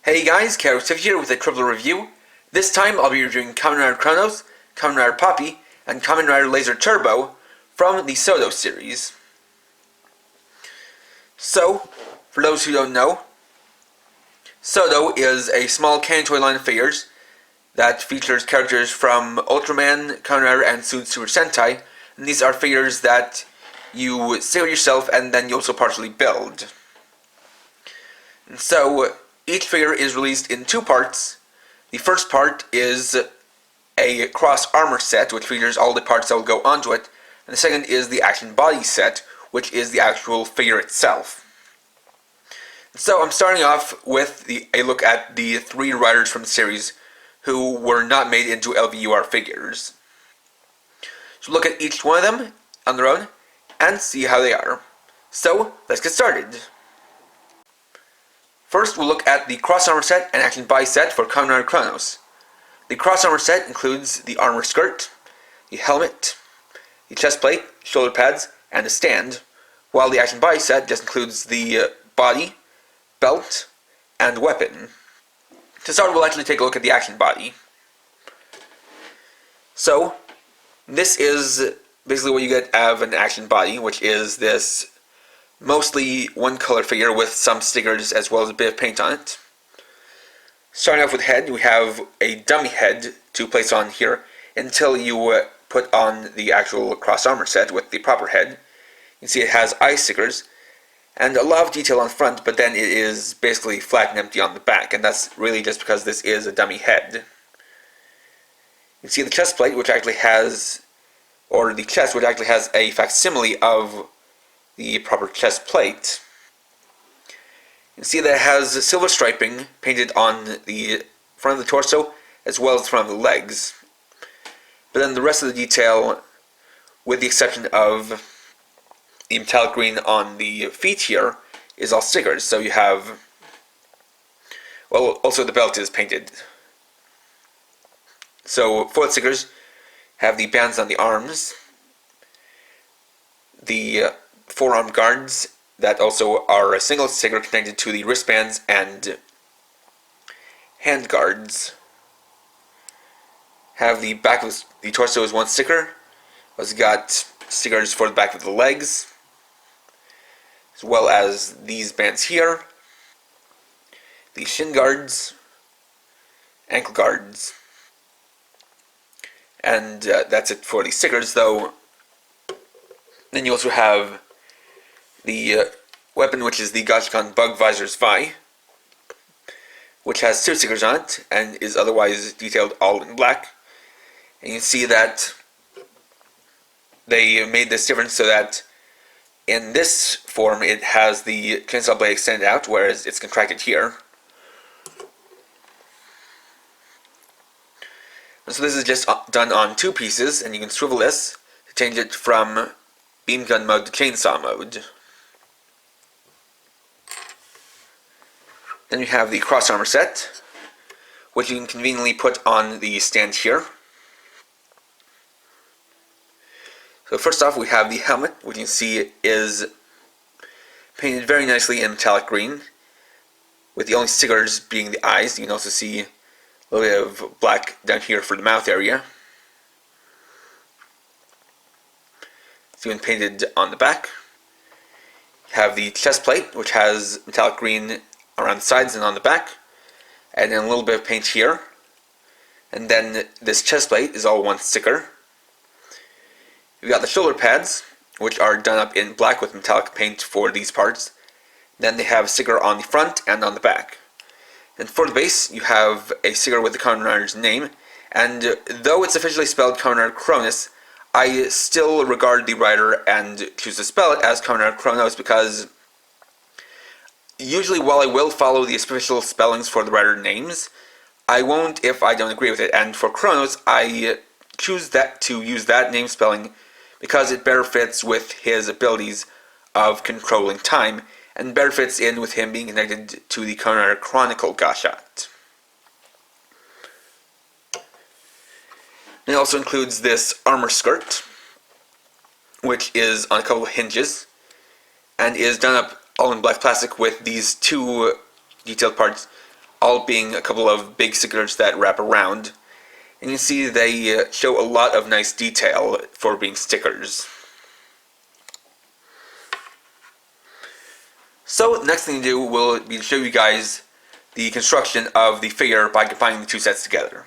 Hey guys, Koso here with a triple review. This time I'll be reviewing Kamen Rider Chronos, Kamen Rider Poppy, and Kamen Rider Lazer Turbo from the Soto series. So, for those who don't know, Soto is a small canon toy line of figures that features characters from Ultraman, Kamen Rider, and Super Sentai, and these are figures that you save yourself and then you also partially build. And so, each figure is released in two parts. The first part is a cross armor set, which features all the parts that will go onto it, and the second is the action body set, which is the actual figure itself. So I'm starting off with a look at the three riders from the series who were not made into LVUR figures. So look at each one of them on their own and see how they are. So let's get started. First, we'll look at the cross armor set and action body set for Kamen Rider Chronos. The cross armor set includes the armor skirt, the helmet, the chest plate, shoulder pads, and a stand, while the action body set just includes the body, belt, and weapon. To start, we'll actually take a look at the action body. So, this is basically what you get out of an action body, which is this mostly one color figure with some stickers as well as a bit of paint on it. Starting off with head, we have a dummy head to place on here until you put on the actual cross armor set with the proper head. You can see it has eye stickers and a lot of detail on front, but then it is basically flat and empty on the back, and that's really just because this is a dummy head. You can see the chest plate, which actually has, or the chest, which actually has a facsimile of the proper chest plate. You can see that it has silver striping painted on the front of the torso as well as the front of the legs. But then the rest of the detail, with the exception of the metallic green on the feet here, is all stickers. So you have, well, also the belt is painted. So for the stickers, have the bands on the arms, the forearm guards that also are a single sticker connected to the wristbands and hand guards. Have the back of the torso as one sticker. Also got stickers for the back of the legs, as well as these bands here, the shin guards, ankle guards, and that's it for the stickers, though. Then you also have the weapon, which is the GACHAAN Bug Visor's Vi, which has two stickers on it and is otherwise detailed all in black. And you can see that they made this difference so that in this form it has the chainsaw blade extended out, whereas it's contracted here. And so this is just done on two pieces, and you can swivel this to change it from beam gun mode to chainsaw mode. Then you have the cross armor set, which you can conveniently put on the stand here. So first off, we have the helmet, which you can see is painted very nicely in metallic green, with the only stickers being the eyes. You can also see a little bit of black down here for the mouth area. It's even painted on the back. You have the chest plate, which has metallic green around the sides and on the back, and then a little bit of paint here. And then this chest plate is all one sticker. You've got the shoulder pads, which are done up in black with metallic paint for these parts. Then they have a sticker on the front and on the back. And for the base, you have a sticker with the Kamen Rider's name, and though it's officially spelled Kamen Rider Chronos, I still regard the rider and choose to spell it as Kamen Rider Chronos because usually, while I will follow the official spellings for the rider names, I won't if I don't agree with it. And for Chronos, I choose to use that name spelling because it better fits with his abilities of controlling time, and better fits in with him being connected to the Kamen Rider Chronicle GACHAAN. It also includes this armor skirt, which is on a couple of hinges, and is done up all in black plastic with these two detailed parts all being a couple of big stickers that wrap around. And you can see they show a lot of nice detail for being stickers. So the next thing to do will be to show you guys the construction of the figure by combining the two sets together.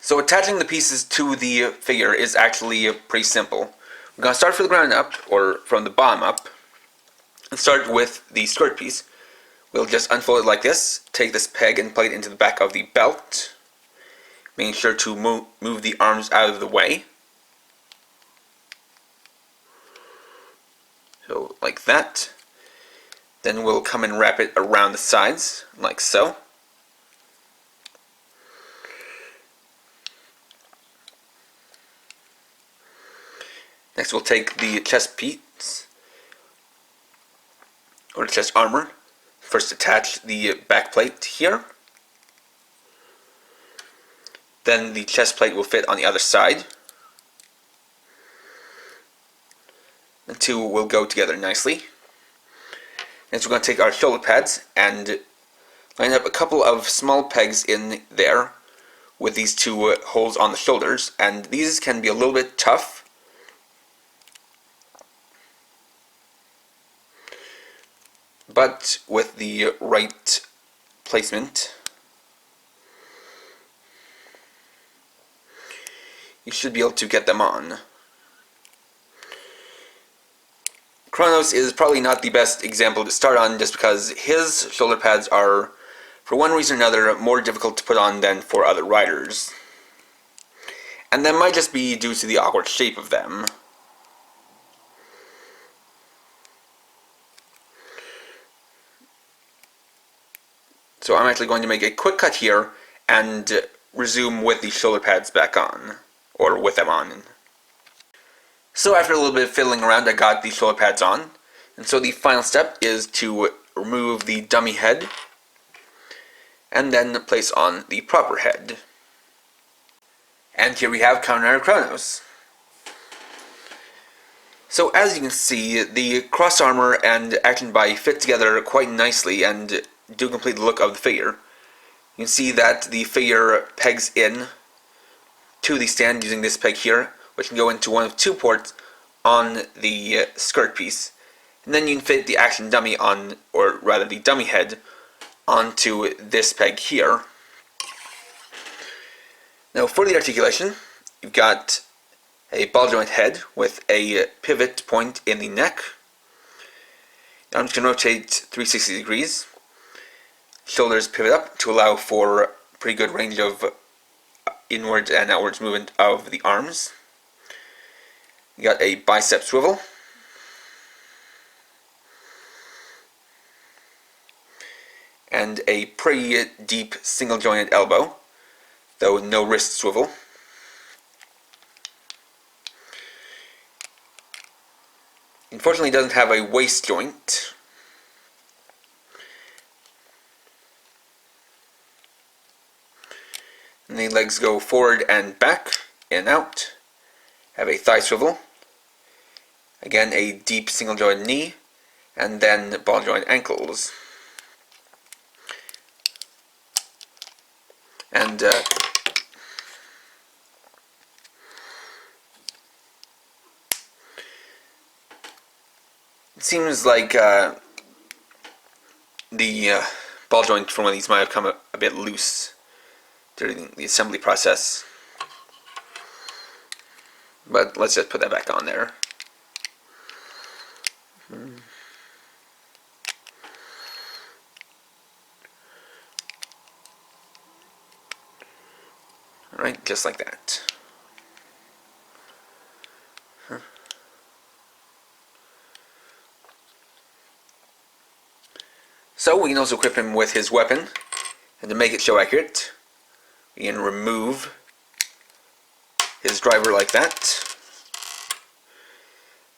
So attaching the pieces to the figure is actually pretty simple. We're going to start from the ground up, or from the bottom up, and start with the skirt piece. We'll just unfold it like this, take this peg and plug it into the back of the belt, making sure to move the arms out of the way. So like that. Then we'll come and wrap it around the sides, like so. Next we'll take the chest piece, or the chest armor. First attach the back plate here. Then the chest plate will fit on the other side. The two will go together nicely. Next we're going to take our shoulder pads and line up a couple of small pegs in there with these two holes on the shoulders, and these can be a little bit tough. But with the right placement, you should be able to get them on. Chronos is probably not the best example to start on, just because his shoulder pads are, for one reason or another, more difficult to put on than for other riders. And that might just be due to the awkward shape of them. So I'm actually going to make a quick cut here and resume with the shoulder pads back on, or with them on. So after a little bit of fiddling around, I got the shoulder pads on, and so the final step is to remove the dummy head and then place on the proper head. And here we have Kamen Rider Chronos. So as you can see, the cross armor and action body fit together quite nicely and do complete the look of the figure. You can see that the figure pegs in to the stand using this peg here, which can go into one of two ports on the skirt piece. And then you can fit the action dummy on, or rather the dummy head, onto this peg here. Now for the articulation, you've got a ball joint head with a pivot point in the neck. Arms can rotate 360 degrees. Shoulders pivot up to allow for pretty good range of inwards and outwards movement of the arms. You got a bicep swivel. And a pretty deep single jointed elbow, though no wrist swivel. Unfortunately, it doesn't have a waist joint. And the legs go forward and back, in and out. Have a thigh swivel. Again, a deep single jointed knee, and then ball joint ankles. And it seems like the ball joint from one of these might have come a bit loose during the assembly process. But let's just put that back on there. Alright, just like that. So we can also equip him with his weapon, and to make it show accurate, we can remove his driver like that.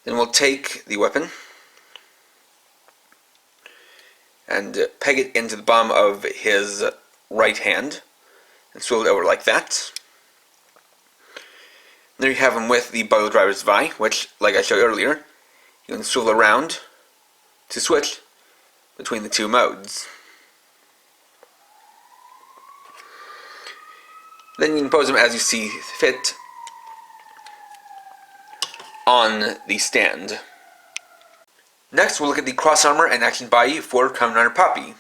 Then we'll take the weapon and peg it into the bottom of his right hand and swivel it over like that. There you have him with the BUGGLE driver's Vi, which, like I showed earlier, you can swivel around to switch between the two modes. Then you can pose him as you see fit on the stand. Next, we'll look at the cross armor and action body for Kamen Rider Poppy.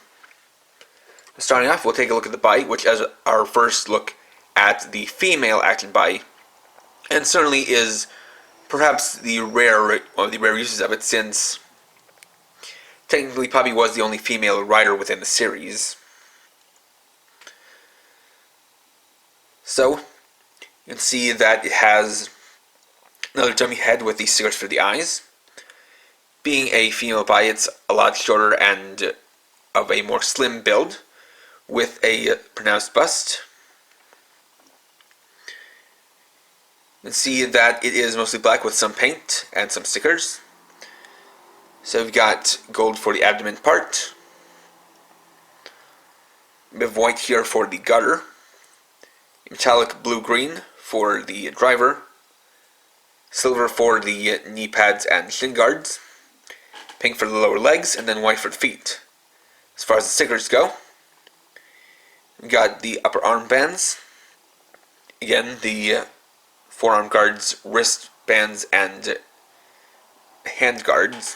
Starting off, we'll take a look at the body, which is our first look at the female action body, and certainly is perhaps one of the rare uses of it, since technically Poppy was the only female rider within the series. So, you can see that it has another dummy head with the stickers for the eyes. Being a female body, it's a lot shorter and of a more slim build, with a pronounced bust. You can see that it is mostly black with some paint and some stickers. So we've got gold for the abdomen part, a bit of white here for the gutter, metallic blue-green for the driver, silver for the knee pads and shin guards, pink for the lower legs, and then white for the feet. As far as the stickers go, we got the upper arm bands, again the forearm guards, wrist bands, and hand guards.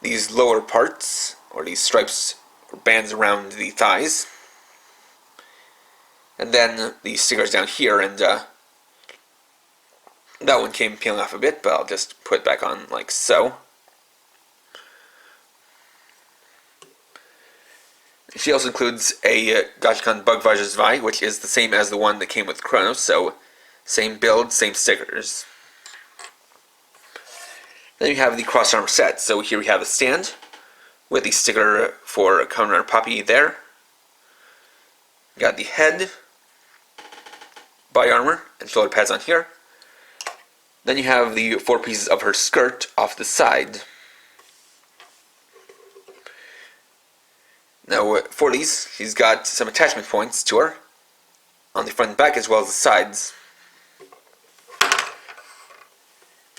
These lower parts, or these stripes or bands around the thighs, and then the stickers down here, and that one came peeling off a bit, but I'll just put it back on like so. She also includes a GACHAAN Bug Visor's Vi, which is the same as the one that came with Chronos, so same build, same stickers. Then you have the cross armor set. So here we have the stand with the sticker for Kamen Rider Poppy there. We got the head, body armor, and shoulder pads on here. Then you have the 4 pieces of her skirt off the side. Now for these, she's got some attachment points to her on the front and back as well as the sides.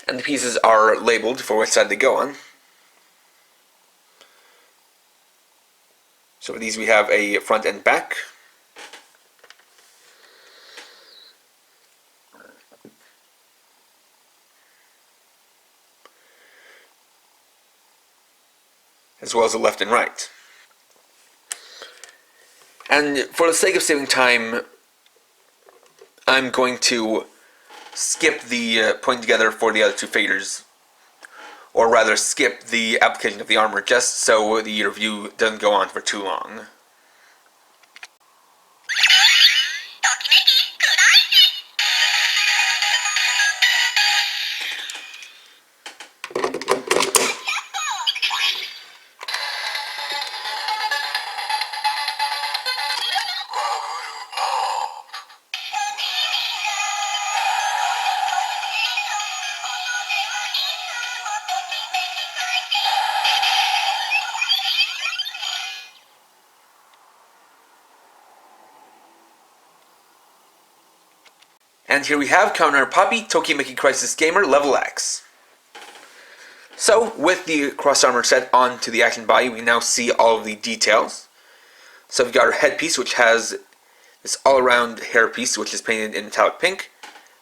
And the pieces are labeled for which side they go on. So for these we have a front and back. As well as the left and right. And for the sake of saving time, I'm going to skip the putting together for the other 2 figures, or rather skip the application of the armor, just so the review doesn't go on for too long. And here we have Kamen Rider Poppy, Toki Meki Crisis Gamer, Level X. So, with the cross armor set onto the action body, we now see all of the details. So we've got our headpiece, which has this all-around hairpiece, which is painted in metallic pink.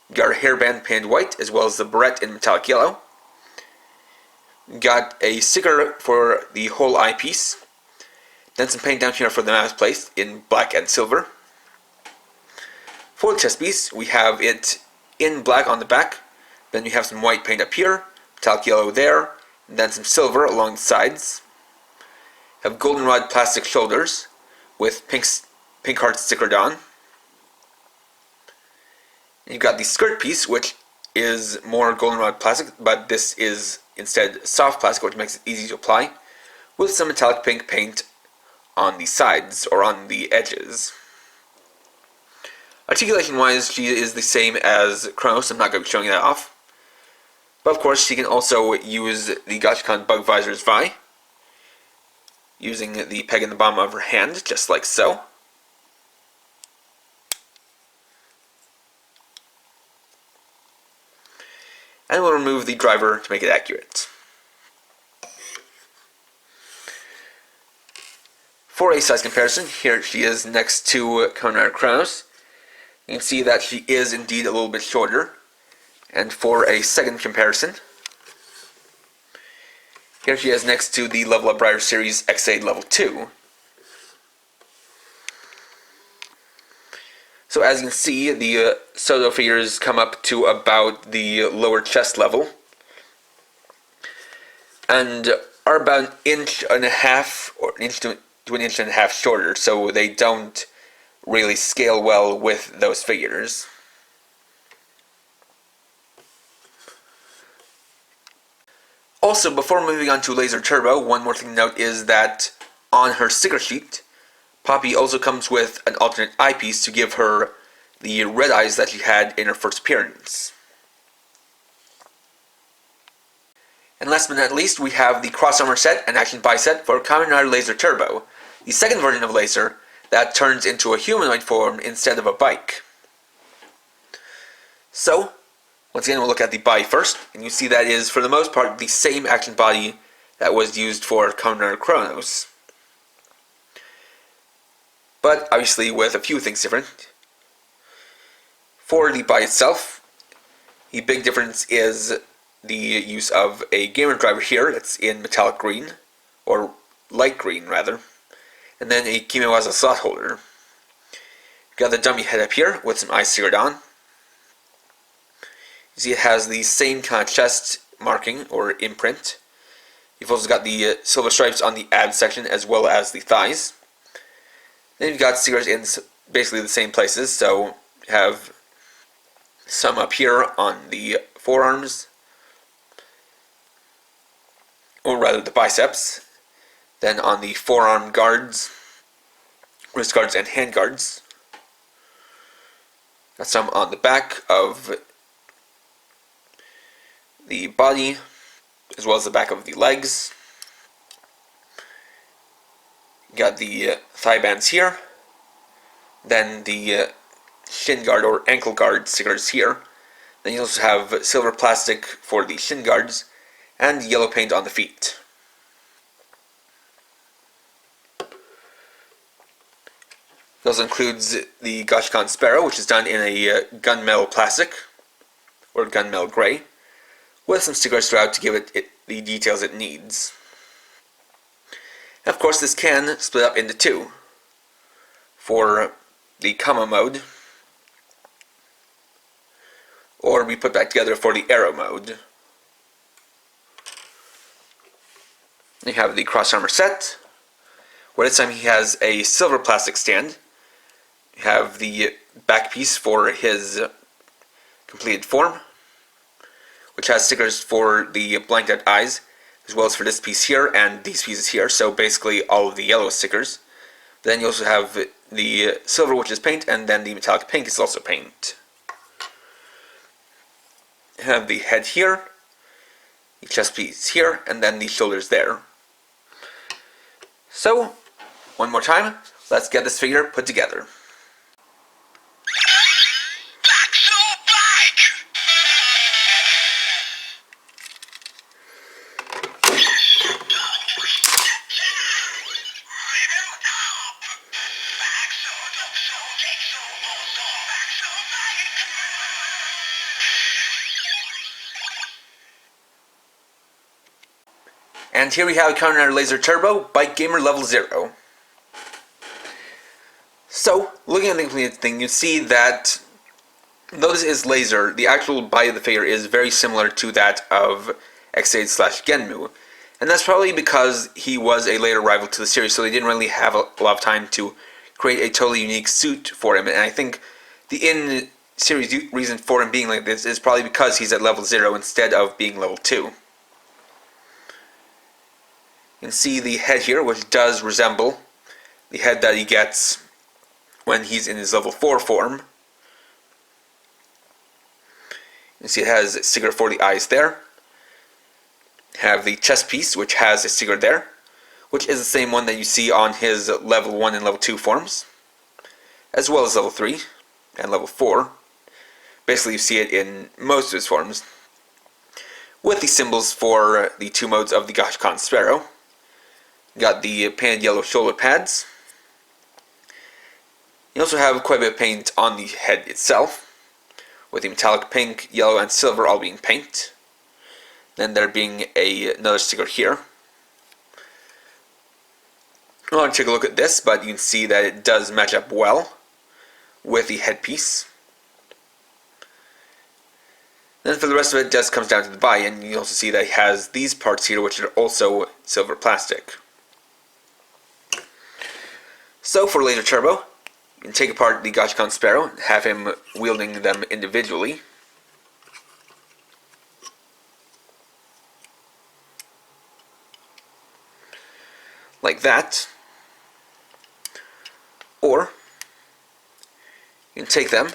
We've got our hairband painted white, as well as the barrette in metallic yellow. We've got a sticker for the whole eyepiece. Then some paint down here for the mouse place in black and silver. For the chest piece, we have it in black on the back, then we have some white paint up here, metallic yellow there, and then some silver along the sides. We have goldenrod plastic shoulders with pink heart stickered on. And you've got the skirt piece, which is more goldenrod plastic, but this is instead soft plastic, which makes it easy to apply, with some metallic pink paint on the sides or on the edges. Articulation wise, she is the same as Chronos. I'm not going to be showing that off. But of course, she can also use the GACHAAN Bug Visor's Vi, using the peg in the bottom of her hand, just like so. And we'll remove the driver to make it accurate. For a size comparison, here she is next to Kamen Rider Chronos. You can see that she is indeed a little bit shorter. And for a second comparison, here she is next to the Level Up Rider Series X8 Level 2. So as you can see, the Soto figures come up to about the lower chest level, and are about an inch and a half, or an inch to an inch and a half shorter, so they don't really scale well with those figures. Also, before moving on to Lazer Turbo, one more thing to note is that on her sticker sheet, Poppy also comes with an alternate eyepiece to give her the red eyes that she had in her first appearance. And last but not least, we have the cross armor set and action buy set for Kamen Rider Lazer Turbo, the second version of Lazer that turns into a humanoid form instead of a bike. So, once again, we'll look at the body first, and you see that is, for the most part, the same action body that was used for Kamen Rider Chronos. But, obviously, with a few things different. For the body itself, the big difference is the use of a gamer driver here, that's in metallic green, or light green, rather, and then a Kiwamareri slot holder. Got the dummy head up here, with some eyes seared on. You see it has the same kind of chest marking, or imprint. You've also got the silver stripes on the abs section, as well as the thighs. Then you've got stickers in basically the same places, so you have some up here on the forearms, or rather the biceps, then on the forearm guards, wrist guards, and hand guards. Got some on the back of the body, as well as the back of the legs. Got the thigh bands here, then the shin guard or ankle guard stickers here. Then you also have silver plastic for the shin guards, and yellow paint on the feet. It also includes the GACHAAN Sparrow, which is done in a gunmetal plastic, or gunmetal gray, with some stickers throughout to give it the details it needs. And of course, this can split up into two, for the Kamen mode, or be put back together for the Arrow mode. You have the cross armor set, where this time he has a silver plastic stand. You have the back piece for his completed form, which has stickers for the blanked out eyes, as well as for this piece here and these pieces here, so basically all of the yellow stickers. Then you also have the silver, which is paint, and then the metallic pink is also paint. You have the head here, the chest piece here, and then the shoulders there. So, one more time, let's get this figure put together. And here we have Kamen Rider Lazer Turbo, Bike Gamer Level 0. So, looking at the completed thing, you see that, though this is Lazer, the actual body of the figure is very similar to that of X8/Genmu. And that's probably because he was a later rival to the series, so they didn't really have a lot of time to create a totally unique suit for him. And I think the in-series reason for him being like this is probably because he's at level 0 instead of being level 2. You can see the head here, which does resemble the head that he gets when he's in his level 4 form. You can see it has a sticker for the eyes there. Have the chest piece, which has a sticker there, which is the same one that you see on his level 1 and level 2 forms, as well as level 3 and level 4. Basically, you see it in most of his forms, with the symbols for the 2 modes of the GACHAAN Sparrow. Got the painted yellow shoulder pads. You also have quite a bit of paint on the head itself, with the metallic pink, yellow, and silver all being paint. Then there being another sticker here. I want to take a look at this, but you can see that it does match up well with the headpiece. Then for the rest of it, just comes down to the body, and you also see that it has these parts here, which are also silver plastic. So for Lazer Turbo, you can take apart the GACHAAN Sparrow and have him wielding them individually. Like that. Or you can take them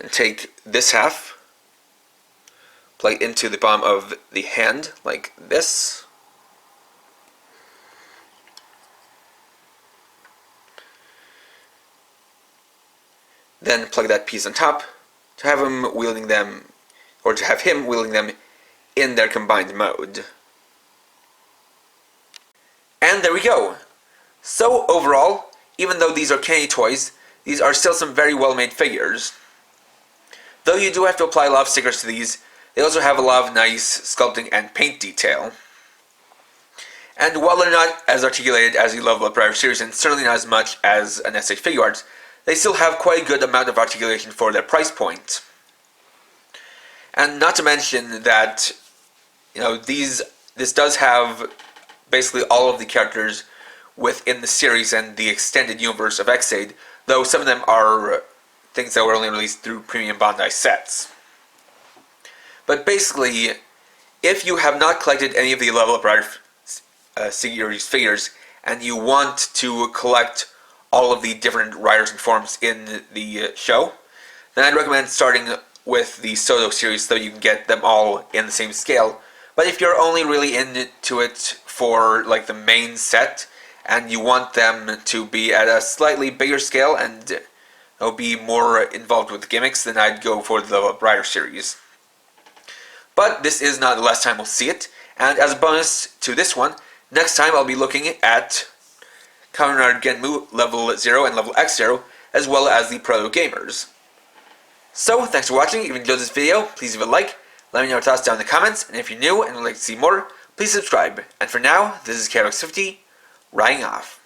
and take this half, plug it into the bottom of the hand like this. Then plug that piece on top to have him wielding them, or to have him wielding them in their combined mode. And there we go. So overall, even though these are candy toys, these are still some very well made figures. Though you do have to apply a lot of stickers to these, they also have a lot of nice sculpting and paint detail. And while they're not as articulated as the Level Up Rider series, and certainly not as much as an SH Figuarts, they still have quite a good amount of articulation for their price point. And not to mention that, this does have basically all of the characters within the series and the extended universe of Xaid, though some of them are things that were only released through premium Bandai sets. But basically, if you have not collected any of the Level Up Rider series figures, and you want to collect all of the different riders and forms in the show, then I'd recommend starting with the Soto series so you can get them all in the same scale. But if you're only really into it for like the main set, and you want them to be at a slightly bigger scale and be more involved with gimmicks, then I'd go for the Level Up Rider series. But this is not the last time we'll see it, and as a bonus to this one, next time I'll be looking at Kamen Rider Genmu Level 0 and Level X0, as well as the Proto Gamers. So, thanks for watching. If you enjoyed this video, please leave a like, let me know your thoughts down in the comments, and if you're new and would like to see more, please subscribe. And for now, this is KRX50, riding off.